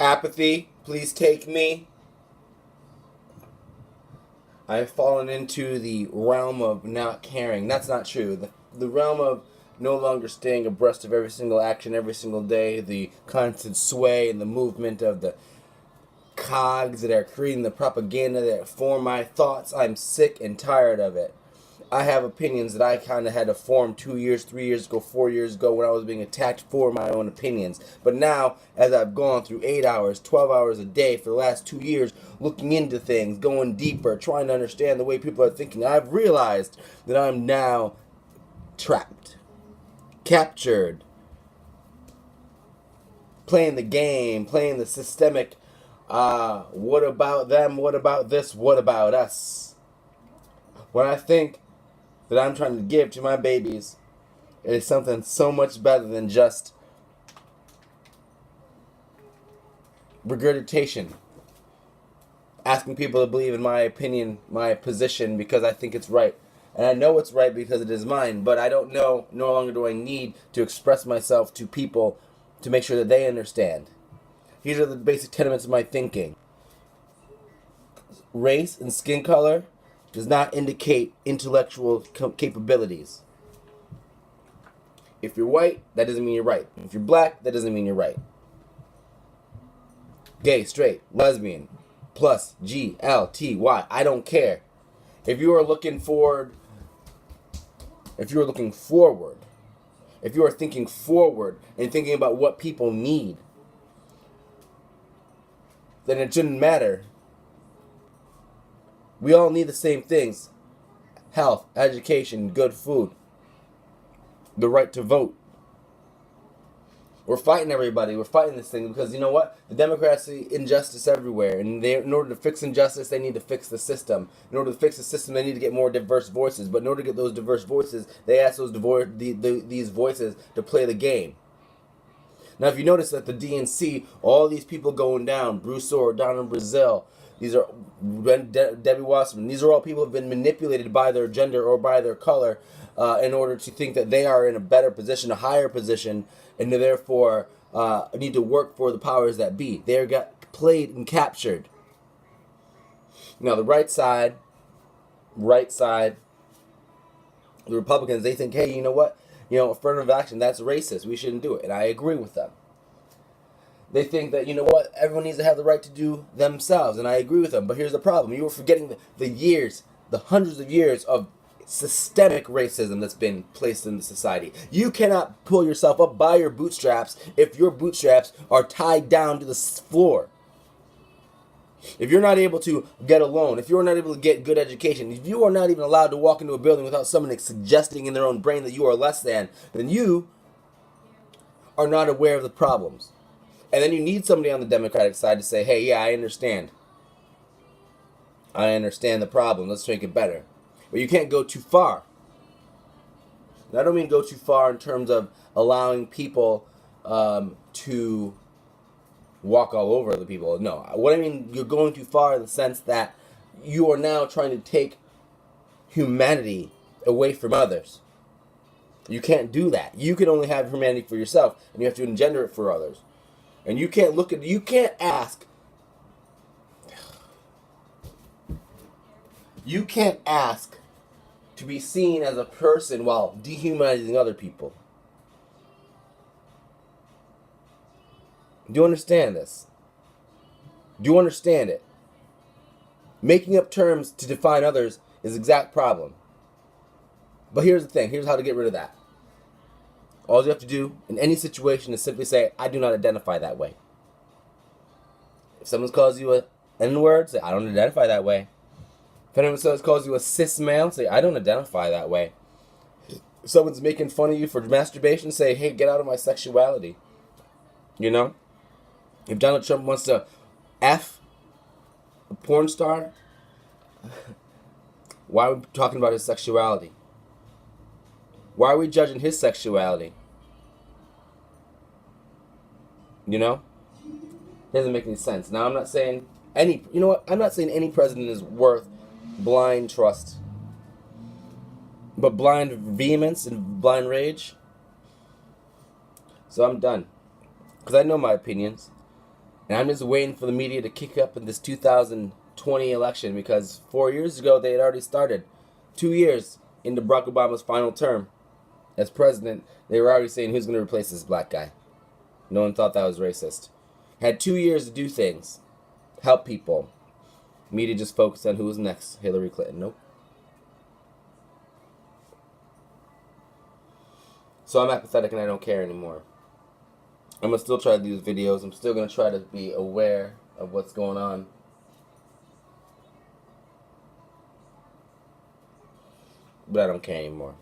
Apathy, please take me. I have fallen into the realm of not caring. That's not true. The realm of no longer staying abreast of every single action every single day, the constant sway and the movement of the cogs that are creating the propaganda that form my thoughts. I'm sick and tired of it. I have opinions that I kind of had to form 2 years, 3 years ago, 4 years ago when I was being attacked for my own opinions. But now, as I've gone through 8 hours, 12 hours a day for the last 2 years, looking into things, going deeper, trying to understand the way people are thinking, I've realized that I'm now trapped, captured, playing the game, playing the systemic, what about them, what about this, what about us? When I think that I'm trying to give to my babies, it is something so much better than just regurgitation. Asking people to believe in my opinion, my position, because I think it's right. And I know it's right because it is mine, but I don't know, no longer do I need to express myself to people to make sure that they understand. These are the basic tenets of my thinking. Race and skin color does not indicate intellectual capabilities. If you're white, that doesn't mean you're right. If you're black, that doesn't mean you're right. Gay, straight, lesbian, plus, G, L, T, Y, I don't care. If you are looking forward, if you are thinking forward and thinking about what people need, then it shouldn't matter. We all need the same things: health, education, good food, the right to vote. We're fighting everybody. We're fighting this thing because you know what? The Democrats see injustice everywhere, and in order to fix injustice, they need to fix the system. In order to fix the system, they need to get more diverse voices. But in order to get those diverse voices, they ask these voices to play the game. Now, if you notice that the DNC, all these people going down, Bruce Orr down in Brazil, these are Debbie Wasserman. These are all people who have been manipulated by their gender or by their color in order to think that they are in a better position, a higher position, and therefore need to work for the powers that be. They got played and captured. Now, the right side, the Republicans, they think, hey, you know what? Affirmative action, that's racist. We shouldn't do it. And I agree with them. They think that, you know what, everyone needs to have the right to do themselves, and I agree with them. But here's the problem. You are forgetting the years, the hundreds of years of systemic racism that's been placed in the society. You cannot pull yourself up by your bootstraps if your bootstraps are tied down to the floor. If you're not able to get a loan, if you're not able to get good education, if you are not even allowed to walk into a building without someone suggesting in their own brain that you are less than, then you are not aware of the problems. And then you need somebody on the Democratic side to say, hey, yeah, I understand. I understand the problem. Let's make it better. But you can't go too far. And I don't mean go too far in terms of allowing people to walk all over other people. No. What I mean, you're going too far in the sense that you are now trying to take humanity away from others. You can't do that. You can only have humanity for yourself, and you have to engender it for others. And you can't ask to be seen as a person while dehumanizing other people. Do you understand this? Do you understand it? Making up terms to define others is the exact problem. But here's the thing. Here's how to get rid of that. All you have to do in any situation is simply say, I do not identify that way. If someone calls you an N-word, say, I don't identify that way. If anyone calls you a cis male, say, I don't identify that way. If someone's making fun of you for masturbation, say, hey, get out of my sexuality. You know? If Donald Trump wants to F a porn star, why are we talking about his sexuality? Why are we judging his sexuality? You know? It doesn't make any sense. Now, I'm not saying I'm not saying any president is worth blind trust. But blind vehemence and blind rage. So I'm done. Because I know my opinions. And I'm just waiting for the media to kick up in this 2020 election, because 4 years ago they had already started. 2 years into Barack Obama's final term as president, they were already saying who's going to replace this black guy. No one thought that was racist. Had 2 years to do things, help people. Media just focused on who was next. Hillary Clinton. Nope. So I'm apathetic and I don't care anymore. I'm going to still try to do these videos. I'm still going to try to be aware of what's going on. But I don't care anymore.